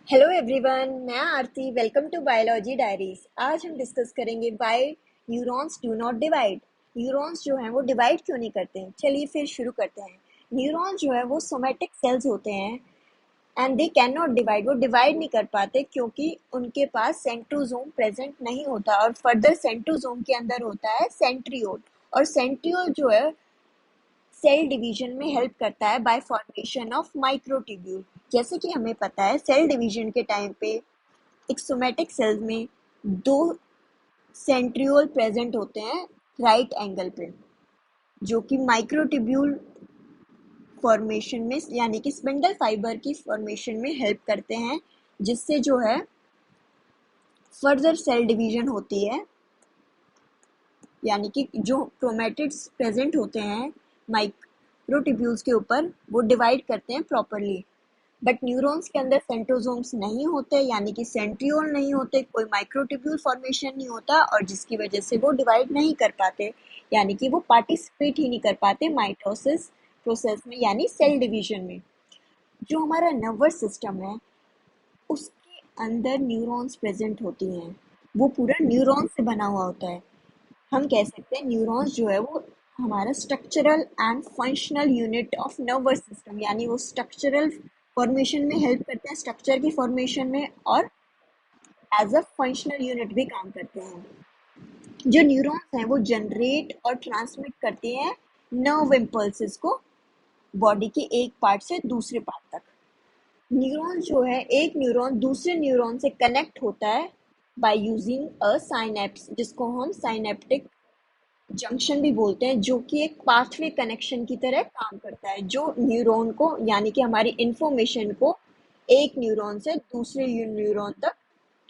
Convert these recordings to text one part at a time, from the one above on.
Hello everyone, मैं Aarti. Welcome to biology diaries. आज हम डिस्कस करेंगे why neurons do not divide. Neurons जो हैं वो डिवाइड क्यों नहीं करते हैं। चलिए फिर शुरू करते हैं। न्यूरॉन्स जो है वो सोमैटिक सेल्स होते हैं and they can not divide. वो डिवाइड नहीं कर पाते क्योंकि उनके पास सेंट्रोसोम प्रेजेंट नहीं होता और फर्दर सेंट्रोसोम के अंदर होता है सेंट्रियोल। और सेंट्रियोल जो है सेल डिवीजन में हेल्प करता है बाय फॉर्मेशन ऑफ माइक्रोट्यूब्यूल। जैसे कि हमें पता है सेल डिवीजन के टाइम पे एक सोमैटिक सेल में दो सेंट्रियोल प्रेजेंट होते हैं राइट एंगल पे, जो कि माइक्रोट्यूब्यूल फॉर्मेशन में यानी कि स्पिंडल फाइबर की फॉर्मेशन में हेल्प करते हैं, जिससे जो है फर्दर सेल डिवीजन होती है। यानी कि जो क्रोमेटिड्स प्रेजेंट होते हैं माइक्रोट्यूब्यूल्स के ऊपर वो डिवाइड करते हैं प्रॉपरली। बट न्यूरॉन्स के अंदर सेंट्रोसोम्स नहीं होते, यानी कि सेंट्रियोल नहीं होते, कोई माइक्रोट्यूब्यूल फॉर्मेशन नहीं होता और जिसकी वजह से वो डिवाइड नहीं कर पाते, यानी कि वो पार्टिसिपेट ही नहीं कर पाते माइटोसिस प्रोसेस में यानी सेल डिवीजन में। जो हमारा नर्वस सिस्टम है उसके अंदर न्यूरॉन्स प्रेजेंट होती हैं। वो पूरा न्यूरॉन से बना हुआ होता है। हम कह सकते हैं न्यूरॉन्स जो है वो हमारा structural and functional unit of nervous system, यानी वो स्ट्रक्चरल फॉर्मेशन में हेल्प करते हैं, स्ट्रक्चर की फॉर्मेशन में, और एज अ फंक्शनल यूनिट भी काम करते हैं। जो न्यूरॉन्स हैं वो जनरेट और ट्रांसमिट करते हैं नर्व इम्पल्सेस को बॉडी के एक पार्ट से दूसरे पार्ट तक। न्यूरॉन जो है, एक न्यूरॉन दूसरे न्यूरॉन से कनेक्ट होता है बाय यूजिंग अ साइनेप्स, जिसको हम साइनेप्टिक जंक्शन भी बोलते हैं, जो कि एक पाथवे कनेक्शन की तरह काम करता है, जो न्यूरॉन को यानी कि हमारी इंफॉर्मेशन को एक न्यूरॉन से दूसरे न्यूरॉन तक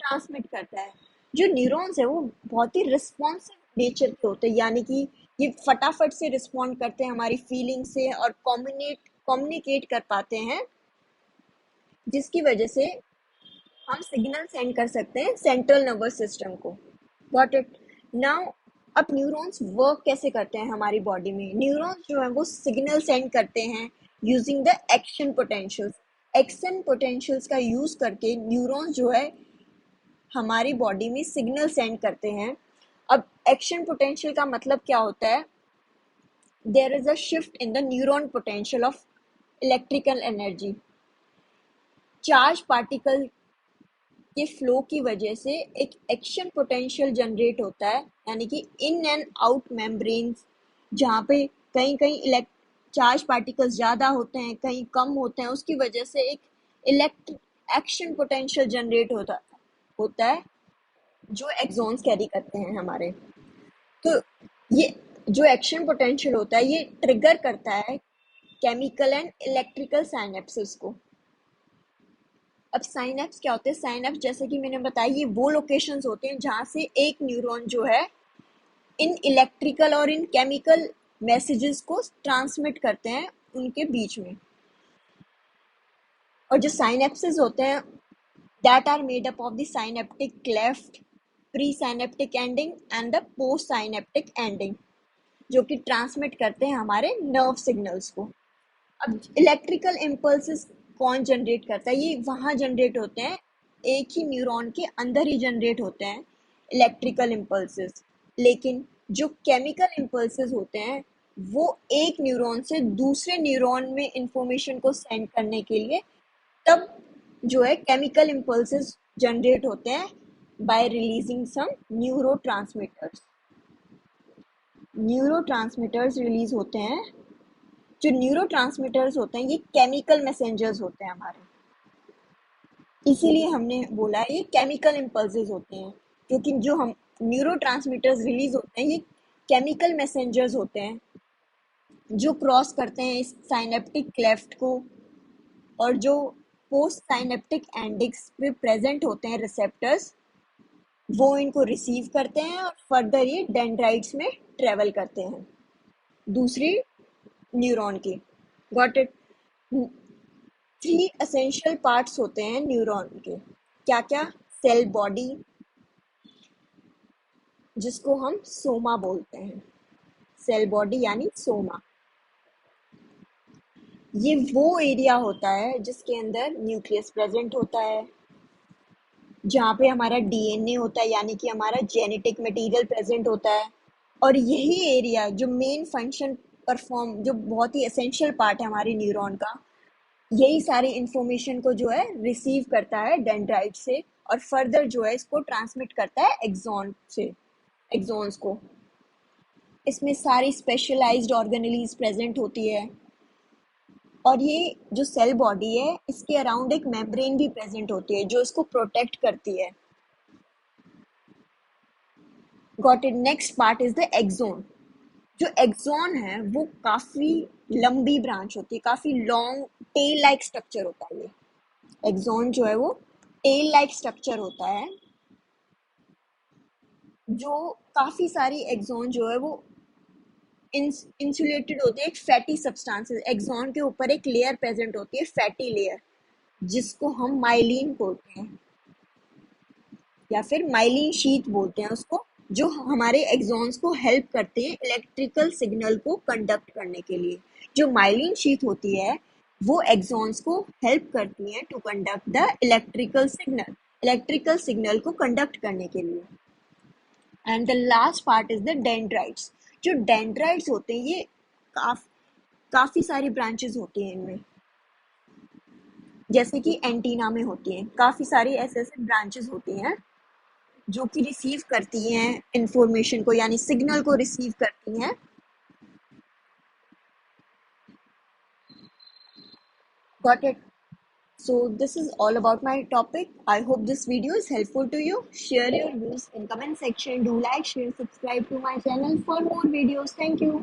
ट्रांसमिट करता है। जो न्यूरॉन्स है वो बहुत ही रिस्पॉन्सिव नेचर के होते हैं, यानी कि ये फटाफट से रिस्पॉन्ड करते हैं हमारी फीलिंग से और कम्युनिकेट कर पाते हैं, जिसकी वजह से हम सिग्नल सेंड कर सकते हैं सेंट्रल नर्वस सिस्टम को। Got it now. अब न्यूरॉन्स वर्क कैसे करते हैं हमारी बॉडी में। न्यूरॉन्स जो है वो सिग्नल सेंड करते हैं using the action potentials. Action potentials का यूज करके न्यूरॉन्स जो है हमारी बॉडी में सिग्नल सेंड करते हैं। अब एक्शन पोटेंशियल का मतलब क्या होता है? There is a shift in the neuron potential of electrical energy. Charge particle के फ्लो की वजह से एक एक्शन पोटेंशियल जनरेट होता है, यानी कि इन एंड आउट मेम्ब्रेन्स, जहाँ पे कहीं कहीं चार्ज पार्टिकल्स ज़्यादा होते हैं, कहीं कम होते हैं, उसकी वजह से एक इलेक्ट्रिक एक्शन पोटेंशियल जनरेट होता है जो एक्सॉन्स कैरी करते हैं हमारे। तो ये जो एक्शन पोटेंशियल होता है ये ट्रिगर करता है केमिकल एंड इलेक्ट्रिकल साइनेप्सिस को। अब साइनेप्स क्या होते हैं? साइनेप्स जैसे कि मैंने बताया ये वो लोकेशंस होते हैं जहाँ से एक न्यूरॉन जो है इन इलेक्ट्रिकल और इन केमिकल मैसेजेस को ट्रांसमिट करते हैं उनके बीच में। और जो साइनेप्सेस होते हैं that are made up of the synaptic cleft, pre synaptic ending and the post synaptic ending, जो कि ट्रांसमिट करते हैं हमारे नर्व सिग्नल्स को। अब इलेक्ट्रिकल इम्पल्सेस कौन जनरेट करता है? ये वहाँ जनरेट होते हैं, एक ही न्यूरॉन के अंदर ही जनरेट होते हैं इलेक्ट्रिकल इम्पल्सेस। लेकिन जो केमिकल इम्पल्सेस होते हैं वो एक न्यूरॉन से दूसरे न्यूरॉन में इंफॉर्मेशन को सेंड करने के लिए तब जो है केमिकल इम्पल्सेस जनरेट होते हैं by releasing some neurotransmitters. Neurotransmitters release होते हैं। जो न्यूरोट्रांसमीटर्स होते हैं ये केमिकल मैसेंजर्स होते हैं हमारे, इसीलिए हमने बोला है ये केमिकल इम्पल्सेस होते हैं, क्योंकि जो हम न्यूरोट्रांसमीटर्स रिलीज होते हैं ये केमिकल मैसेंजर्स होते हैं जो क्रॉस करते हैं इस साइनेप्टिक क्लेफ्ट को, और जो पोस्ट साइनेप्टिक एंडिक्स पे प्रेजेंट होते हैं रिसेप्टर्स वो इनको रिसीव करते हैं और फर्दर ये डेंड्राइट्स में ट्रेवल करते हैं दूसरी न्यूरॉन के। Got it. 3 एसेंशियल पार्ट्स होते हैं न्यूरॉन के। क्या क्या? सेल बॉडी, जिसको हम सोमा बोलते हैं। सेल बॉडी यानी सोमा। ये वो एरिया होता है जिसके अंदर न्यूक्लियस प्रेजेंट होता है, जहाँ पे हमारा डीएनए होता है, यानी कि हमारा जेनेटिक मटेरियल प्रेजेंट होता है। और यही एरिया जो मेन फंक्शन परफॉर्म, जो बहुत ही एसेंशियल पार्ट है हमारे न्यूरॉन का, यही सारी इंफॉर्मेशन को जो है रिसीव करता है डेंड्राइट से, और फर्दर जो है इसको ट्रांसमिट करता है एक्सॉन से, एक्सॉन्स को। इसमें सारी स्पेशलाइज्ड ऑर्गेनेलीज प्रेजेंट होती है। और ये जो सेल बॉडी है, इसके अराउंड एक मेम्ब्रेन भी प्रेजेंट होती है जो इसको प्रोटेक्ट करती है। Got it. Next part is the axon. जो एक्सॉन है वो काफी लंबी ब्रांच होती है, काफी लॉन्ग टेल लाइक स्ट्रक्चर होता है ये। एक्सॉन जो है वो टेल लाइक स्ट्रक्चर होता है, जो काफी सारी एक्सॉन जो है वो इंसुलेटेड होते हैं एक फैटी सब्सटेंसेस। एक्सॉन के ऊपर एक लेयर प्रेजेंट होती है, फैटी लेयर, जिसको हम माइलिन बोलते हैं, या फिर माइलिन शीथ बोलते हैं उसको, जो हमारे एक्सॉन्स को हेल्प करते हैं इलेक्ट्रिकल सिग्नल को कंडक्ट करने के लिए। जो माइलिन शीथ होती है वो एक्सॉन्स को हेल्प करती है to conduct the electrical signal को कंडक्ट करने के लिए। And the last part is the dendrites. जो डेंड्राइट्स होते हैं ये काफ, काफी सारी ब्रांचेस होती हैं इनमें, जैसे कि एंटीना में होती हैं, काफी सारी ऐसे ऐसे ब्रांचेस होती हैं जो कि रिसीव करती हैं इंफॉर्मेशन को, यानी सिग्नल को रिसीव करती हैं। Got it. So this is all about my topic. I hope this video is helpful to you. Share your views in comment section. Do like, share, subscribe to my channel for more videos. Thank you.